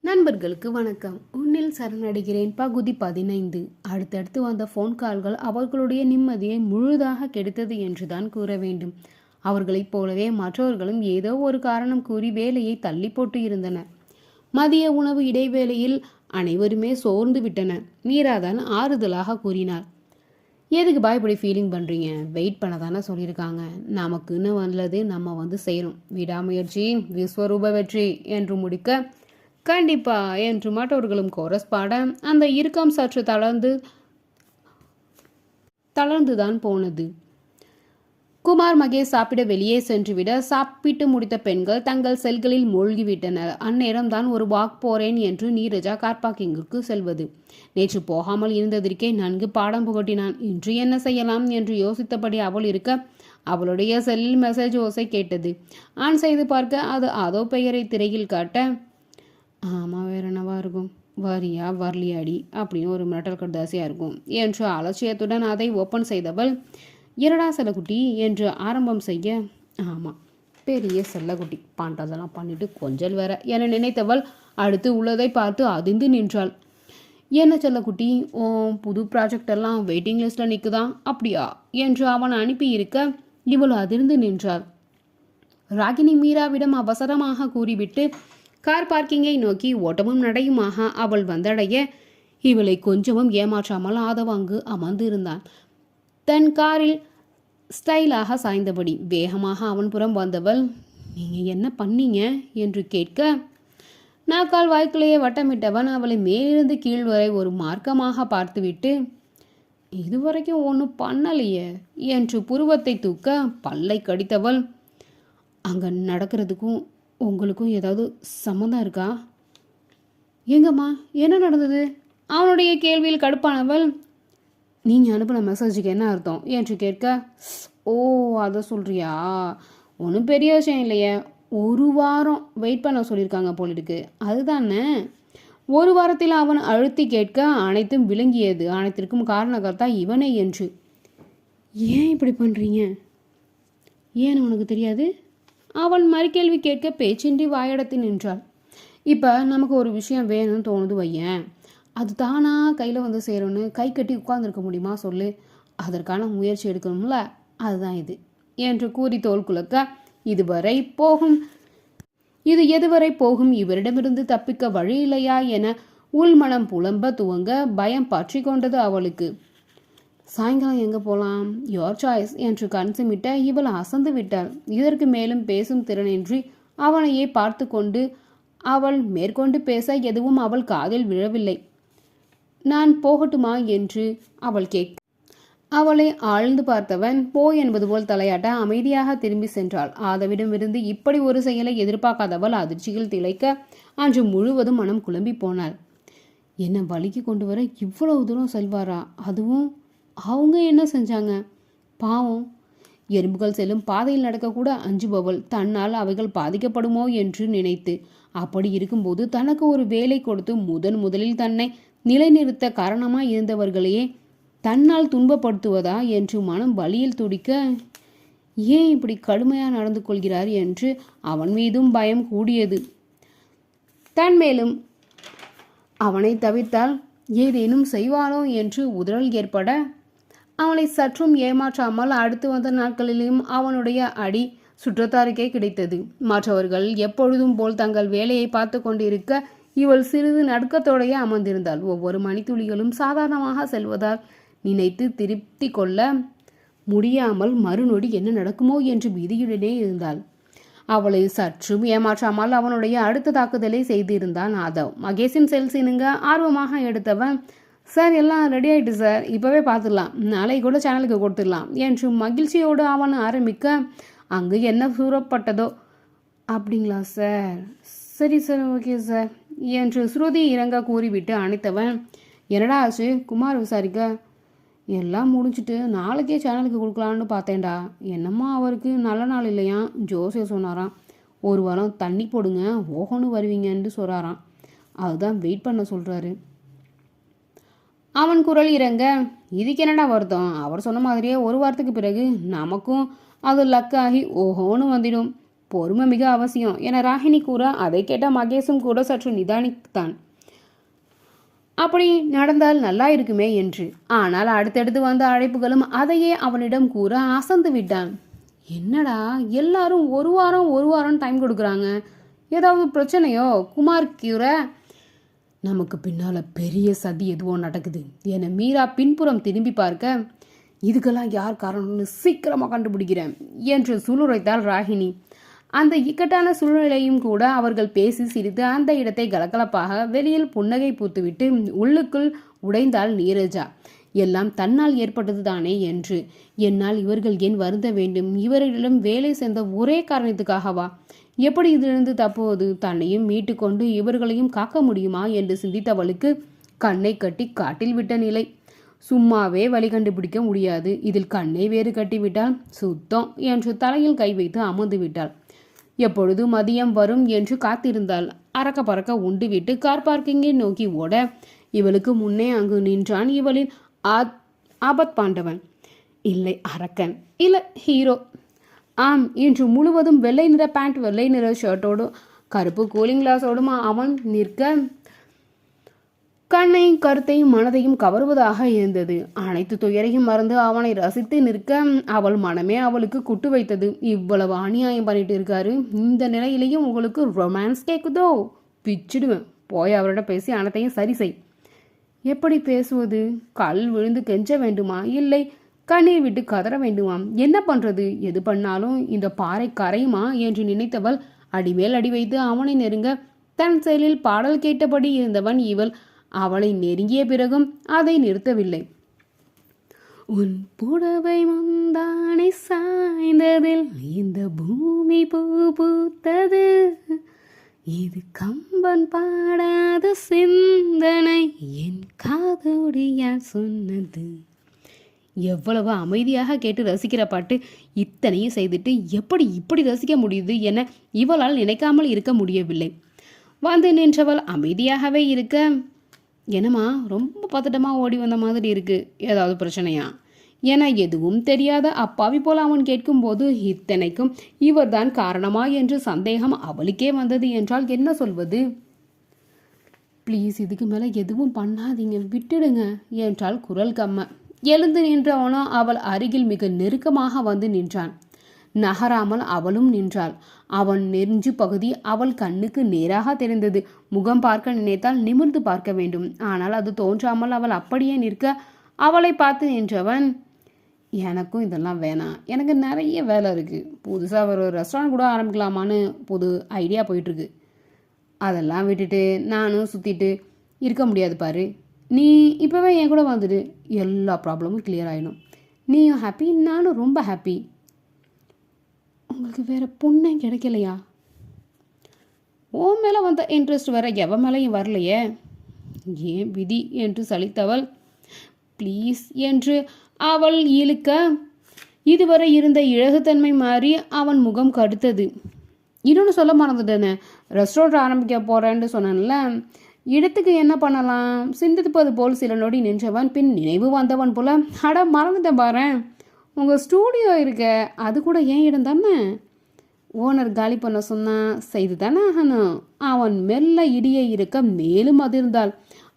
நண்பர்களுக்கு வணக்கம். உன்னில் சரணடைகிறேன் பகுதி 15. அடுத்தடுத்து வந்த ஃபோன் கால்கள் அவர்களுடைய நிம்மதியை முழுதாக கெடுத்தது என்றுதான் கூற வேண்டும். அவர்களைப் போலவே மற்றவர்களும் ஏதோ ஒரு காரணம் கூறி வேலையை தள்ளி போட்டு இருந்தனர். மதிய உணவு இடைவேளையில் அனைவருமே சோர்ந்து விட்டனர். மீராதான் ஆறுதலாக கூறினார். எதுக்குப்பா இப்படி ஃபீலிங் பண்ணுறீங்க? வெயிட் பண்ண தானே சொல்லியிருக்காங்க. நமக்குன்னு வந்தது நம்ம செய்யணும். விடாமுயற்சி விஸ்வரூப வெற்றி என்று முடிக்க கண்டிப்பா என்று மற்றவர்களும் கோரஸ் பாட அந்த இறுக்கம் சற்று தளர்ந்துதான் போனது. குமார் மகேஷ் சாப்பிட வெளியே சென்றுவிட சாப்பிட்டு முடித்த பெண்கள் தங்கள் செல்களில் மூழ்கிவிட்டனர். அந்நேரம் தான் ஒரு வாக் போறேன் என்று நீரஜா கார் பார்க்கிங்கிற்கு செல்வது. நேற்று போகாமல் இருந்ததற்கே நன்கு பாடம் புகட்டினான். இன்று என்ன செய்யலாம் என்று யோசித்தபடி அவள் இருக்க அவளுடைய செல்லில் மெசேஜ் ஓசை கேட்டது. ஆன் செய்து பார்க்க அது அதோ பெயரை திரையில் காட்ட, ஆமாம் வேற என்னவா இருக்கும், வரியா வரலியாடி அப்படின்னு ஒரு மிரட்டல் கடுதாசியாக இருக்கும் என்று அலட்சியத்துடன் அதை ஓப்பன் செய்தவள், இரடா செல்லக்குட்டி என்று ஆரம்பம் செய்ய, ஆமாம் பெரிய செல்லக்குட்டி பண்ணுறதெல்லாம் பண்ணிட்டு கொஞ்சல் வேற என நினைத்தவள் அடுத்து உள்ளதை பார்த்து அதிர்ந்து நின்றாள். என்ன செல்லக்குட்டி, ஓ புது ப்ராஜெக்ட் எல்லாம் வெயிட்டிங் லிஸ்ட்டில் நிற்குதான் அப்படியா என்று அவன் அனுப்பி இருக்க இவள் அதிர்ந்து நின்றாள். ராகினி மீராவிடம் அவசரமாக கூறிவிட்டு கார் பார்க்கிங்கை நோக்கி ஓட்டமும் நடையுமாக அவள் வந்தடைய இவளை கொஞ்சமும் ஏமாற்றாமல் ஆதவ் அங்கு அமர்ந்து இருந்தான். தன் காரில் ஸ்டைலாக சாய்ந்தபடி வேகமாக அவன் புறம் வந்தவள், நீங்கள் என்ன பண்ணீங்க என்று கேட்க நாக்கால் வாய்க்குள்ளேயே வட்டமிட்டவன் அவளை மேலிருந்து கீழ் வரை ஒரு மார்க்கமாக பார்த்துவிட்டு, இதுவரைக்கும் ஒன்றும் பண்ணலையே என்று புருவத்தை தூக்க பல்லை கடித்தவள், அங்கே நடக்கிறதுக்கும் உங்களுக்கும் ஏதாவது சம்மந்தம் இருக்கா? எங்கம்மா என்ன நடந்தது? அவனுடைய கேள்வியில் கடுப்பானவள், நீங்கள் அனுப்பின மெசேஜுக்கு என்ன அர்த்தம் என்று கேட்க, ஓ அதை சொல்கிறியா, ஒன்றும் பெரிய விஷயம் இல்லையே, ஒரு வாரம் வெயிட் பண்ண சொல்லியிருக்காங்க போலிருக்கு, அதுதானே? ஒரு வாரத்தில் அவன் அழுத்தி கேட்க அனைத்தும் விளங்கியது. அனைத்திற்கும் காரணகர்த்தா இவனே என்று. ஏன் இப்படி பண்ணுறீங்க? ஏன்னு உனக்கு தெரியாது? அவன் மறுகேள்வி கேட்க பேச்சின்றி வாயடத்து நின்றாள். இப்போ நமக்கு ஒரு விஷயம் வேணும்னு தோணுது வையன், அது தானா கையில் சேரும்னு கை கட்டி உட்கார்ந்துருக்க முடியுமா சொல்லு? அதற்கான முயற்சி எடுக்கணும்ல, அதுதான் இது என்று கூறி தோல் குலக்க, இது எதுவரை போகும், இவரிடமிருந்து தப்பிக்க வழி இல்லையா என உள்மனம் புலம்ப துவங்க பயம் பற்றி கொண்டது அவளுக்கு. சாயங்காலம் எங்கே போகலாம்? யோர் சாய்ஸ் என்று கண் சிமிட்ட இவள் அசந்து விட்டாள். இதற்கு மேலும் பேசும் திறனின்றி அவனையே பார்த்து கொண்டு அவள் மேற்கொண்டு பேச எதுவும் அவள் காதில் விழவில்லை. நான் போகட்டுமா என்று அவள் கேட்க அவளை ஆழ்ந்து பார்த்தவன் போ என்பது போல் தலையாட்ட அமைதியாக திரும்பி சென்றாள். ஆதவிடமிருந்து இப்படி ஒரு செயலை எதிர்பார்க்காதவள் அதிர்ச்சியில் திளைக்க அன்று முழுவதும் மனம் குழம்பி போனாள். என்னை வலிக்கு கொண்டு வர இவ்வளவு தூரம் செல்வாரா? அதுவும் அவங்க என்ன செஞ்சாங்க பாவம்? எறும்புகள் செல்லும் பாதையில் நடக்கக்கூட அஞ்சுபவள் தன்னால் அவைகள் பாதிக்கப்படுமோ என்று நினைத்து, அப்படி இருக்கும்போது தனக்கு ஒரு வேலை கொடுத்து முதலில் தன்னை நிலைநிறுத்த காரணமாய் இருந்தவர்களையே தன்னால் துன்பப்படுத்துவதா என்று மனம் வலியில் துடிக்க, ஏன் இப்படி கடுமையாக நடந்து கொள்கிறார் என்று அவன் மீதும் பயம் கூடியது. தன் மேலும் அவனை தவிர்த்தால் ஏதேனும் செய்வானோ என்று உதறல் ஏற்பட அவனை சற்றும் ஏமாற்றாமல் அடுத்து வந்த நாட்களிலும் அவனுடைய அடி சுற்றத்தாருக்கே கிடைத்தது. மற்றவர்கள் எப்பொழுதும் போல் தங்கள் வேலையை பார்த்து கொண்டிருக்க இவள் சிறிது நடுக்கத்தோடைய அமர்ந்திருந்தாள். ஒவ்வொரு மணித்துளிகளும் சாதாரணமாக செல்வதால் நினைத்து திருப்தி கொள்ள முடியாமல் மறுநொடி என்ன நடக்குமோ என்று பீதியுடனே இருந்தாள். அவளை சற்றும் ஏமாற்றாமல் அவனுடைய அடுத்த தாக்குதலை செய்திருந்தான் ஆதவ். மகேஷின் செல் சினுங்க ஆர்வமாக எடுத்தவன், சார் எல்லாம் ரெடி ஆகிட்டு சார், இப்போவே பார்த்துடலாம், நாளைக்கு கூட சேனலுக்கு கொடுத்துடலாம் என்று மகிழ்ச்சியோடு அவன் ஆரம்பிக்க, அங்கு என்ன சூறப்பட்டதோ. அப்படிங்களா சார், சரி சார், ஓகே சார் என்று ஸ்ருதி இறங்க கூறிவிட்டு அணைத்தவன், என்னடா ஆச்சு குமார் விசாரிக்க, எல்லாம் முடிச்சுட்டு நாளைக்கே சேனலுக்கு கொடுக்கலான்னு பார்த்தேன்டா. என்னம்மா அவருக்கு நல்ல நாள் இல்லையா, ஜோசிய சொன்னாராம், ஒரு வாரம் தண்ணி போடுங்க ஓகோன்னு வருவீங்கன்னு சொல்கிறாராம், அதுதான் வெயிட் பண்ண சொல்கிறாரு. அவன் குரல் இறங்க, இதுக்கு என்னடா வருத்தம், அவர் சொன்ன மாதிரியே ஒரு வாரத்துக்கு பிறகு நமக்கும் அது லக்காகி ஓஹோன்னு வந்துடும். பொறுமை மிக அவசியம் என ராகினி கூற அதை கேட்ட மகேஷும் கூட சற்று நிதானித்தான். அப்படி நடந்தால் நல்லா இருக்குமே என்று. ஆனால் அடுத்தடுத்து வந்த அழைப்புகளும் அதையே அவனிடம் கூற அசந்து விட்டான். என்னடா எல்லாரும் ஒரு வாரம் டைம் கொடுக்குறாங்க, ஏதாவது பிரச்சனையோ? குமார் கூற, நமக்கு பின்னால் பெரிய சதி எதுவோ நடக்குது என மீரா பின்புறம் திரும்பி பார்க்க, இதுக்கெல்லாம் யார் காரணம்னு சீக்கிரமாக கண்டுபிடிக்கிறேன் என்று சூளுரைத்தாள் ராகினி. அந்த இக்கட்டான சூழ்நிலையும் கூட அவர்கள் பேசி சிரித்து அந்த இடத்தை கலகலப்பாக வெளியில் புன்னகை பூத்துவிட்டு உள்ளுக்குள் உடைந்தாள் நீரஜா. எல்லாம் தன்னால் ஏற்பட்டது தானே என்று. என்னால் இவர்கள் ஏன் வருந்த வேண்டும்? இவர்களிடம் வேலை சேர்ந்த ஒரே காரணத்துக்காகவா? எப்படி இதிலிருந்து தப்புவது? தன்னையும் மீட்டு கொண்டு இவர்களையும் காக்க முடியுமா என்று சிந்தித்தவளுக்கு கண்ணை கட்டி காட்டில் விட்ட நிலை. சும்மாவே வழி கண்டுபிடிக்க முடியாது, இதில் கண்ணை வேறு கட்டிவிட்டால் சுத்தம் என்று தலையில் கை வைத்து அமர்ந்து விட்டாள். எப்பொழுது மதியம் வரும் என்று காத்திருந்தாள். அறக்க பறக்க உண்டுவிட்டு கார் பார்க்கிங்கை நோக்கி ஓட இவளுக்கு முன்னே அங்கு நின்றான் இவளின் ஆபத் பாண்டவன். இல்லை அரக்கன், இல்லை ஹீரோ. ஆம், இன்று முழுவதும் வெள்ளை நிற பேண்ட் வெள்ளை நிற ஷர்ட்டோடு கருப்பு கூலிங் கிளாஸோடும் அவன் நிற்க கண்ணையும் கருத்தையும் மனதையும் கவருவதாக இருந்தது. அனைத்து துயரையும் மறந்து அவனை ரசித்து நிற்க அவள் மனமே அவளுக்கு குட்டு வைத்தது. இவ்வளவு அநியாயம் பண்ணிட்டு இருக்காரு, இந்த நிலையிலையும் உங்களுக்கு ரொமான்ஸ் கேட்குதோ? பிச்சிடுவேன். போய் அவரோட பேசி அனைத்தையும் சரி செய். எப்படி பேசுவது? கல் விழுந்து கெஞ்ச வேண்டுமா? இல்லை கண்ணீர் விட்டு கதற வேண்டுமா? என்ன பண்றது? எது பண்ணாலும் இந்த பாறை கரையுமா என்று நினைத்தவள் அடிமேல் அடி வைத்து அவனை நெருங்க தன் செயலில் பாடல் கேட்டபடி இருந்தவன் இவள் அவளை நெருங்கிய பிறகும் அதை நிறுத்தவில்லை. உன் புடவை முந்தானை சாய்ந்ததில் இந்த பூமி பூ பூத்தது, இது கம்பன் பாடாத சிந்தனை என் காதோடியா சொன்னது. எவ்வளவு அமைதியாக கேட்டு ரசிக்கிற பாட்டு, இத்தனையும் செய்துட்டு எப்படி இப்படி ரசிக்க முடியுது என இவளால் நினைக்காமல் இருக்க முடியவில்லை. வந்து நின்றவள் அமைதியாகவே இருக்க, என்னம்மா ரொம்ப பதட்டமாக ஓடி வந்த மாதிரி இருக்கு, ஏதாவது பிரச்சனையா என எதுவும் தெரியாத அப்பாவி போல அவன் கேட்கும்போது இத்தனைக்கும் இவர்தான் காரணமா என்று சந்தேகம் அவளுக்கே வந்தது. என்றால் என்ன சொல்வது? ப்ளீஸ் இதுக்கு மேலே எதுவும் பண்ணாதீங்க, விட்டுடுங்க என்றால் குரல் கம்ம. எழுந்து நின்றவனோ அவள் அருகில் மிக நெருக்கமாக வந்து நின்றான். நகராமல் அவளும் நின்றாள். அவன் நெஞ்சு பகுதி அவள் கண்ணுக்கு நேராக தெரிந்தது. முகம் பார்க்க நினைத்தால் நிமிர்ந்து பார்க்க வேண்டும். ஆனால் அது தோன்றாமல் அவள் அப்படியே நிற்க அவளை பார்த்து நின்றவன், எனக்கும் இதெல்லாம் வேணாம், எனக்கு நிறைய வேலை இருக்குது, புதுசாக ஒரு ரெஸ்டாரண்ட் கூட ஆரம்பிக்கலாமான்னு புது ஐடியா போயிட்டுருக்கு, அதெல்லாம் விட்டுட்டு நானும் சுற்றிட்டு இருக்க முடியாது பாரு. நீ இப்போவே என் கூட வந்துடு, எல்லா ப்ராப்ளமும் கிளியர் ஆகிடும். நீயும் ஹாப்பி, நானும் ரொம்ப ஹாப்பி. உங்களுக்கு வேறு பொண்ணே கிடைக்கலையா? உன் மேலே வந்த இன்ட்ரெஸ்ட் வேற எவன் மேலேயும் வரலையே, ஏன் விதி என்று சலித்தவள் ப்ளீஸ் என்று அவள் இழுக்க இதுவரை இருந்த இழகுத்தன்மை மாறி அவன் முகம் கடுத்தது. இன்னொன்று சொல்ல மறந்துட்டேனே, ரெஸ்டாரண்ட் ஆரம்பிக்க போகிறேன்னு சொன்னேன்ல, இடத்துக்கு என்ன பண்ணலாம் சிந்திப்பது போல் சில நொடி நின்றவன் பின் நினைவு வந்தவன் போல, அட மறந்துட்டேன் பாரு, உங்கள் ஸ்டூடியோ இருக்க, அது கூட ஏன் இடம் தானே, ஓனர் காலி பண்ண சொன்னான், செய்து தானே ஆகணும். அவன் மெல்ல இடியை இருக்க மேலும் அதிர்ந்தாள்.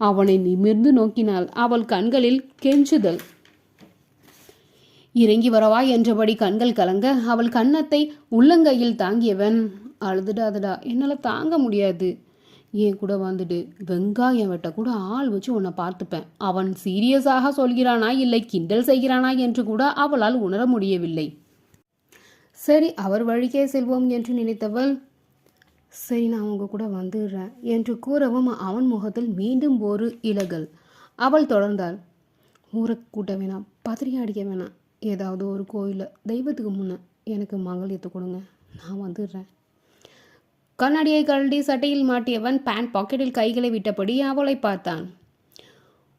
அவனை நிமிர்ந்து நோக்கினாள். அவள் கண்களில் கெஞ்சுதல். இறங்கி வரவா என்றபடி கண்கள் கலங்க அவள் கன்னத்தை உள்ளங்கையில் தாங்கியவன், அழுதுடாதடா, என்னால் தாங்க முடியாது, ஏன் கூட வந்துட்டு வெங்காயம் வெட்ட கூட ஆள் வச்சு உன்னை பார்த்துப்பேன். அவன் சீரியஸாக சொல்கிறானா இல்லை கிண்டல் செய்கிறானா என்று கூட அவளால் உணர முடியவில்லை. சரி அவர் வழிக்கே செல்வோம் என்று நினைத்தவள், சரி நான் உங்க கூட வந்துடுறேன் என்று கூறவும் அவன் முகத்தில் மீண்டும் ஒரு இலகல். அவள் தொடர்ந்தாள், ஊரை கூட்ட வேணாம், பத்திரிகை அடிக்க வேணாம், ஏதாவது ஒரு கோயிலில் தெய்வத்துக்கு முன்னே எனக்கு மங்கல்யத்தை கொடுங்க, நான் வந்துடுறேன். கண்ணாடியை கழட்டி சட்டையில் மாட்டியவன் பேண்ட் பாக்கெட்டில் கைகளை விட்டபடி அவளை பார்த்தான்.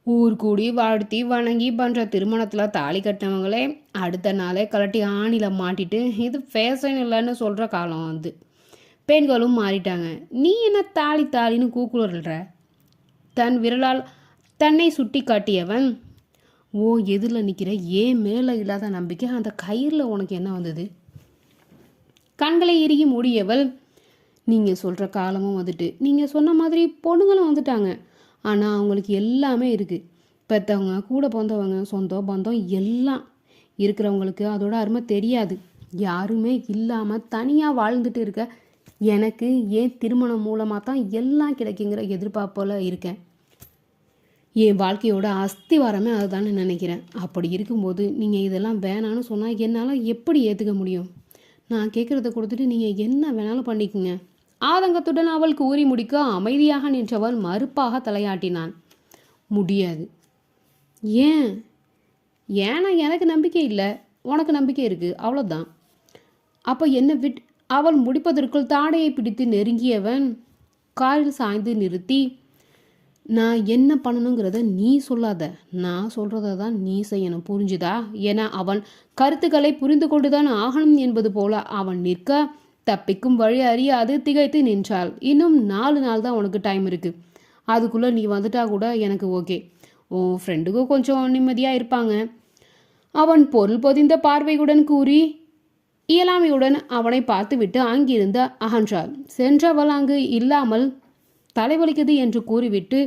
ஊர் கூடி வாழ்த்தி வணங்கி பண்ணுற திருமணத்தில் தாலி கட்டினவங்களே அடுத்த நாளே கலட்டி ஆணில மாட்டிட்டு இது ஃபேஷன் இல்லைன்னு சொல்கிற காலம் வந்து பெண்களும் மாறிட்டாங்க. நீ என்ன தாலி தாலின்னு கூக்குளற? தன் விரலால் தன்னை சுட்டி காட்டியவன், ஓ எதிரில் நிற்கிற ஏன் மேலே இல்லாத நம்பிக்கை அந்த கயிறில் உனக்கு என்ன வந்தது? கண்களை இறுகி மூடியவள், நீங்கள் சொல்கிற காலமும் வந்துட்டு, நீங்கள் சொன்ன மாதிரி பொண்ணுங்களும் வந்துட்டாங்க. ஆனால் அவங்களுக்கு எல்லாமே இருக்குது. பெற்றவங்க, கூட பிறந்தவங்க, சொந்தம் பந்தம் எல்லாம் இருக்கிறவங்களுக்கு அதோட அருமை தெரியாது. யாருமே இல்லாமல் தனியாக வாழ்ந்துட்டு இருக்க எனக்கு ஏன் திருமணம் மூலமாக தான் எல்லாம் கிடைக்குங்கிற எதிர்பார்ப்பில் இருக்கேன். என் வாழ்க்கையோட அஸ்திவாரமே அதுதான்னு நினைக்கிறேன். அப்படி இருக்கும்போது நீங்கள் இதெல்லாம் வேணான்னு சொன்னால் என்னால் எப்படி ஏற்றுக்க முடியும்? நான் கேட்குறத கொடுத்துட்டு நீங்கள் என்ன வேணாலும் பண்ணிக்கோங்க. ஆதங்கத்துடன் அவள் கூறி முடிக்க அமைதியாக நின்றவள் மறுப்பாக தலையாட்டினான். முடியாது. ஏன்? ஏன்னா எனக்கு நம்பிக்கை இல்லை, உனக்கு நம்பிக்கை இருக்குது, அவ்வளோதான். அப்போ என்ன அவள் முடிப்பதற்குள் தாடையை பிடித்து நெருங்கியவன் காரில் சாய்ந்து நிறுத்தி, நான் என்ன பண்ணணுங்கிறத நீ சொல்லாத, நான் சொல்கிறத தான் நீ செய்யணும், புரிஞ்சுதா என அவன் கருத்துக்களை புரிந்து கொண்டுதான் ஆகணும் என்பது போல அவன் நிற்க தப்பிக்கும் வழி அறியாது திகைத்து நின்றாள். இன்னும் 4 நாள் தான் உனக்கு டைம் இருக்குது. அதுக்குள்ளே நீ வந்துட்டா கூட எனக்கு ஓகே. உன் ஃப்ரெண்டுக்கும் கொஞ்சம் நிம்மதியாக இருப்பாங்க. அவன் பொருள் பொதிந்த பார்வையுடன் கூறி இயலாமையுடன் அவனை பார்த்துவிட்டு அங்கிருந்து அகன்றாள். சென்றவள் அங்கு இல்லாமல் தலைவலிக்குது என்று கூறிவிட்டு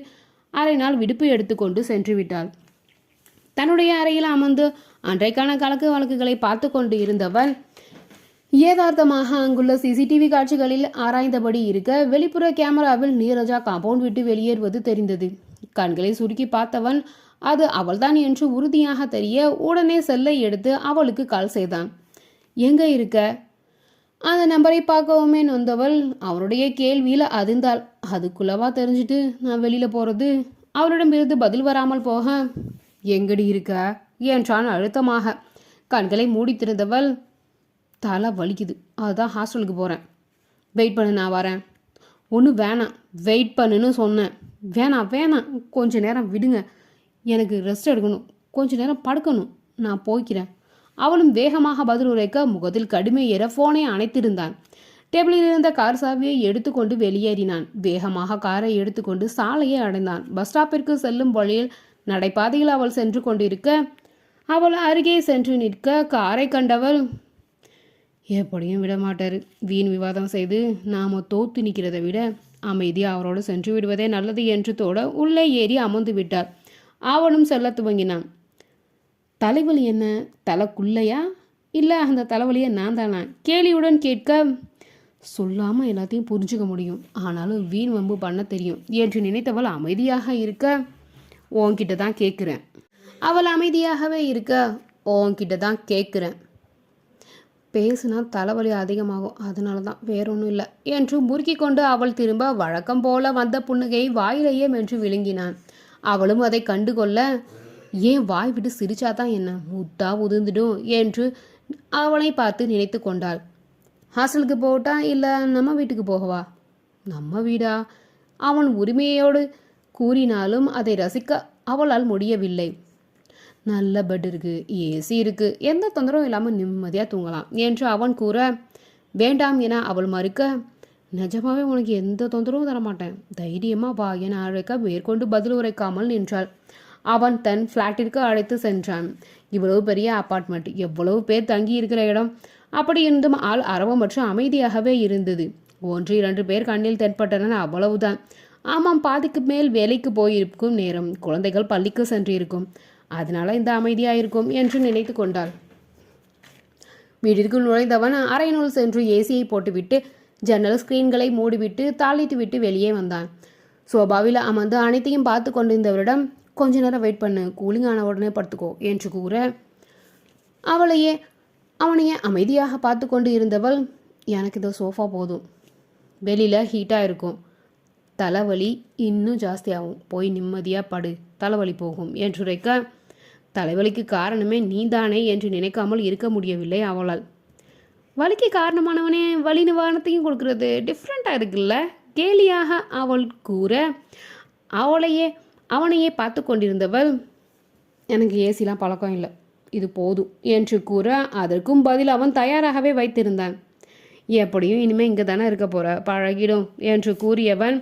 அரை நாள் விடுப்பு எடுத்துக்கொண்டு சென்று விட்டாள். தன்னுடைய அறையில் அமர்ந்து அன்றைக்கான கணக்கு வழக்குகளை பார்த்து கொண்டு இருந்தவன் யதார்த்தமாக அங்குள்ள சிசிடிவி காட்சிகளில் ஆராய்ந்தபடி இருக்க வெளிப்புற கேமராவில் நீரஜா காம்பவுண்ட் விட்டு வெளியேறுவது தெரிந்தது. கண்களை சுருக்கி பார்த்தவன் அது அவள்தான் என்று உறுதியாக தெரிய உடனே செல்லை எடுத்து அவளுக்கு கால் செய்தான். எங்க இருக்க? அந்த நம்பரை பார்க்கவுமே நொந்தவள் அவனுடைய கேள்வியில் அதிர்ந்தாள். அதுக்குள்ளவா தெரிஞ்சுட்டு நான் வெளியில் போகிறது? அவளிடமிருந்து பதில் வராமல் போக, எங்கடி இருக்க என்றான் அழுத்தமாக. கண்களை மூடி திறந்தவள், தலை வலிக்குது, அதுதான் ஹாஸ்டலுக்கு போகிறேன். வெயிட் பண்ணு, நான் வரேன். ஒன்றும் வேணாம், வெயிட் பண்ணுன்னு சொன்னேன். வேணாம் வேணாம், கொஞ்ச நேரம் விடுங்க, எனக்கு ரெஸ்ட் எடுக்கணும், கொஞ்ச நேரம் படுக்கணும், நான் போய்க்கிறேன். அவளும் வேகமாக பதில் உரைக்க முகத்தில் கடுமை ஏற ஃபோனை அணைத்திருந்தான். டேபிளில் இருந்த கார் சாவியை எடுத்துக்கொண்டு வெளியேறினான். வேகமாக காரை எடுத்துக்கொண்டு சாலையை அடைந்தான். பஸ் ஸ்டாப்பிற்கு செல்லும் வழியில் நடைபாதையில் அவள் சென்று கொண்டிருக்க அவள் அருகே சென்று நிற்க காரை கண்டவள், எப்படியும் விட மாட்டார், வீண் விவாதம் செய்து நாம தோத்து நிற்கிறதை விட அமைதியாக அவரோடு சென்று விடுவதே நல்லது என்று தோட உள்ளே ஏறி அமர்ந்து விட்டார். அவனும் செல்ல துவங்கினான். தலைவலி என்ன, தலைக்குள்ளையா இல்லை அந்த தலைவலியை நான் தானா கேலியுடன் கேட்க, சொல்லாமல் எல்லாத்தையும் புரிஞ்சுக்க முடியும், ஆனாலும் வீண் வம்பு பண்ண தெரியும் என்று நினைத்தவள் அமைதியாக இருக்க, உன்கிட்ட தான் கேட்குறேன். அவள் அமைதியாகவே இருக்க, உன்கிட்ட தான் கேட்குறேன். பேசுனா தலைவலி அதிகமாகும், அதனால தான், வேறொன்றும் இல்லை என்று முறுக்கி கொண்டு அவள் திரும்ப வழக்கம் போல வந்த புன்னகையை வாயிலேயே மென்று விழுங்கினான். அவளும் அதை கண்டுகொள்ள, ஏன் வாய் விட்டு சிரிச்சாதான் என்ன, முத்தா உதிர்ந்துடும் என்று அவனை பார்த்து நினைத்து கொண்டாள். ஹாஸ்டலுக்கு போகட்டா இல்லை நம்ம வீட்டுக்கு போகவா? நம்ம வீடா? அவன் உரிமையோடு கூறினாலும் அதை ரசிக்க அவளால் முடியவில்லை. நல்ல பெட் இருக்குது, ஏசி இருக்குது, எந்த தொந்தரவும் இல்லாமல் நிம்மதியாக தூங்கலாம் என்று அவன் கூற, வேண்டாம் என அவள் மறுக்க, நிஜமாவே உனக்கு எந்த தொந்தரவும் தரமாட்டேன், தைரியமாக வா என அழைக்க மேற்கொண்டு பதில் உரைக்காமல் நின்றாள். அவன் தன் ஃப்ளாட்டிற்கு அழைத்து சென்றான். இவ்வளவு பெரிய அப்பார்ட்மெண்ட், எவ்வளவு பேர் தங்கி இருக்கிற இடம், அப்படி இருந்தும் ஆள் அரவமற்று அமைதியாகவே இருந்தது. 1-2 பேர் கண்ணில் தென்பட்டனர், அவ்வளவுதான். ஆமாம், பாதிக்கு மேல் வேலைக்கு போயிருக்கும் நேரம், குழந்தைகள் பள்ளிக்கு சென்றிருக்கும், அதனால இந்த அமைதியாக இருக்கும் என்று நினைத்து கொண்டாள். வீட்டிற்குள் நுழைந்தவன் அறையினுள் சென்று ஏசியை போட்டுவிட்டு ஜன்னல் ஸ்கிரீன்களை மூடிவிட்டு தாளிட்டு விட்டு வெளியே வந்தான். சோபாவில் அமர்ந்து அனைத்தையும் பார்த்து கொண்டிருந்தவரிடம், கொஞ்ச நேரம் வெயிட் பண்ணு, கூலிங் ஆன உடனே படுத்துக்கோ என்று கூற அவனையே அமைதியாக பார்த்து கொண்டு இருந்தவள், எனக்கு இந்த சோஃபா போதும், வெளியில் ஹீட்டாக இருக்கும், தலைவலி இன்னும் ஜாஸ்தியாகும், போய் நிம்மதியாக படு, தலைவலி போகும் என்று உரைக்க, தலைவலிக்கு காரணமே நீதானே என்று நினைக்காமல் இருக்க முடியவில்லை அவளால். வலிக்கு காரணமானவனே வலி நிவாரணத்தையும் கொடுக்கறது டிஃப்ரெண்ட்டாக இருக்குல்ல கேலியாக அவள் கூற அவனையே பார்த்து கொண்டிருந்தவள், எனக்கு ஏசிலாம் பழக்கம் இல்லை, இது போதும் என்று கூற அதற்கும் பதில் அவன் தயாராகவே வைத்திருந்தான். எப்படியும் இனிமேல் இங்கே தானே இருக்க போகிற, பழகிடும் என்று கூறியவன்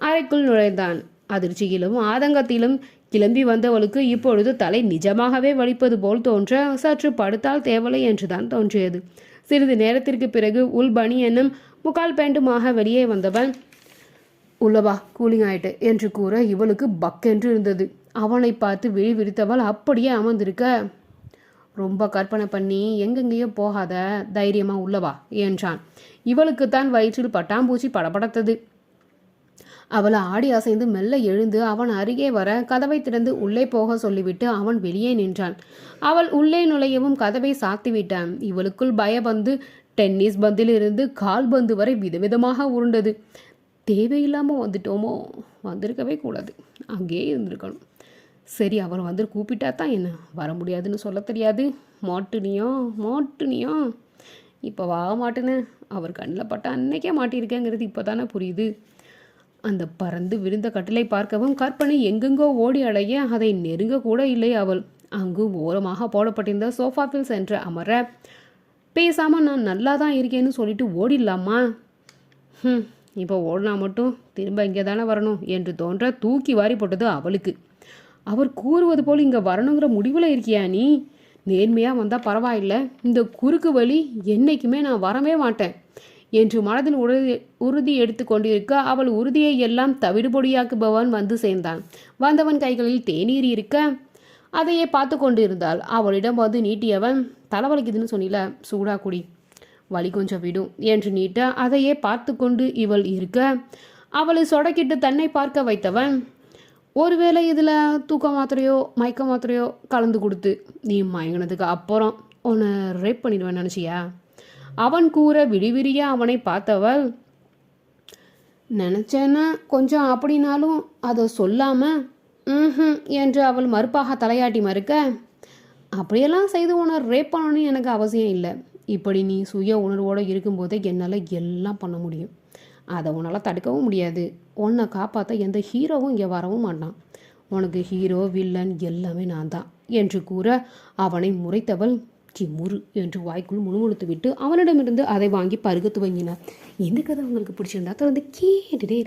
அறைக்குள் நுழைந்தான். அதிர்ச்சியிலும் ஆதங்கத்திலும் கிளம்பி வந்தவளுக்கு இப்பொழுது தலை நிஜமாகவே வலிப்பது போல் தோன்ற சற்று படுத்தால் தேவலை என்றுதான் தோன்றியது. சிறிது நேரத்திற்கு பிறகு உள் பனியனும் முக்கால் பேண்டுமாக வெளியே வந்தவன், உள்ளவா கூலிங் ஆயிட்டு என்று கூற இவளுக்கு பக்கென்று இருந்தது. அவனை பார்த்து விழி விரித்தவள் அப்படியே அமர்ந்திருக்க, ரொம்ப கற்பனை பண்ணி எங்கெங்கேயோ போகாத, தைரியமா உள்ளவா என்றான். இவளுக்குத்தான் வயிற்றில் பட்டாம்பூச்சி படபடத்தது. அவள் ஆடி அசைந்து மெல்ல எழுந்து அவன் அருகே வர கதவை திறந்து உள்ளே போக சொல்லிவிட்டு அவன் வெளியே நின்றான். அவள் உள்ளே நுழையவும் கதவை சாத்திவிட்டான். இவளுக்குள் பயபந்து டென்னிஸ் பந்திலிருந்து கால் பந்து வரை விதவிதமாக உருண்டது. தேவையில்லாமல் வந்துட்டோமோ, வந்திருக்கவே கூடாது, அங்கேயே இருந்திருக்கணும். சரி, அவர் வந்து கூப்பிட்டா தான் என்ன, வர முடியாதுன்னு சொல்ல தெரியாது. மாட்டுனியோ இப்போ மாட்டுனேன், அவர் கண்ணில் பட்ட அன்னைக்கே மாட்டியிருக்கேங்கிறது இப்போ தானே புரியுது. அந்த பறந்து விழுந்த கட்டிலை பார்க்கவும் கற்பனை எங்கெங்கோ ஓடி அடைய அதை நெருங்க கூட இல்லை. அவள் அங்கு ஓரமாக போடப்பட்டிருந்த சோஃபாவில் சென்று அமர, பேசாமல் நான் நல்லா தான் இருக்கேன்னு சொல்லிட்டு ஓடிடலாமா? இப்போ ஓடினா மட்டும் திரும்ப இங்கே தானே வரணும் என்று தோன்ற தூக்கி வாரி போட்டது அவளுக்கு. அவர் கூறுவது போல் இங்கே வரணுங்கிற முடிவில் இருக்கியா நீ? நேர்மையாக வந்தால் பரவாயில்லை, இந்த குறுக்கு வழி என்றைக்குமே நான் வரவே மாட்டேன் என்று மனதில் உறுதி எடுத்து கொண்டிருக்க அவள் உறுதியை எல்லாம் தவிடுபொடியாக்குபவன் வந்து சேர்ந்தான். வந்தவன் கைகளில் தேநீர் இருக்க அதையே பார்த்து கொண்டு இருந்தாள். அவளிடம் வந்து நீட்டியவன், தலைவலிக்குதுன்னு சொன்னில, சூடா குடி, வலி கொஞ்சம் விடும் என்று நீட்ட அதையே பார்த்து கொண்டு இவள் இருக்க அவளை சொடக்கிட்டு தன்னை பார்க்க வைத்தவன், ஒருவேளை இதில் தூக்க மாத்திரையோ மயக்க மாத்திரையோ கலந்து கொடுத்து நீ மயங்கினதுக்கு அப்புறம் உன்னை ரேப் பண்ணிடுவேன் நினச்சியா? அவன் கூற விழிவிரிய அவனை பார்த்தவள், நினச்சேன்னா கொஞ்சம் அப்படின்னாலும் அதை சொல்லாமல் என்று அவள் மறுப்பாக தலையாட்டி மறுக்க, அப்படியெல்லாம் செய்து உன்னை ரேப் பண்ணணும்னு எனக்கு அவசியம் இல்லை. இப்படி நீ சுய உணர்வோடு இருக்கும்போதே என்னால் எல்லாம் பண்ண முடியும். அதை உன்னால் தடுக்கவும் முடியாது. உன்னை காப்பாற்ற எந்த ஹீரோவும் இங்கே வரவும் மாட்டான். உனக்கு ஹீரோ வில்லன் எல்லாமே நான் தான் என்று கூற அவனை முறைத்தவள், முறு என்று வாய்க்குள் முணுமுணுத்து விட்டு அவனிடமிருந்து அதை வாங்கி பருக துவங்கினார். எந்த கதை உங்களுக்கு பிடிச்சிருந்தா தொடர்ந்து கேட்டுட்டே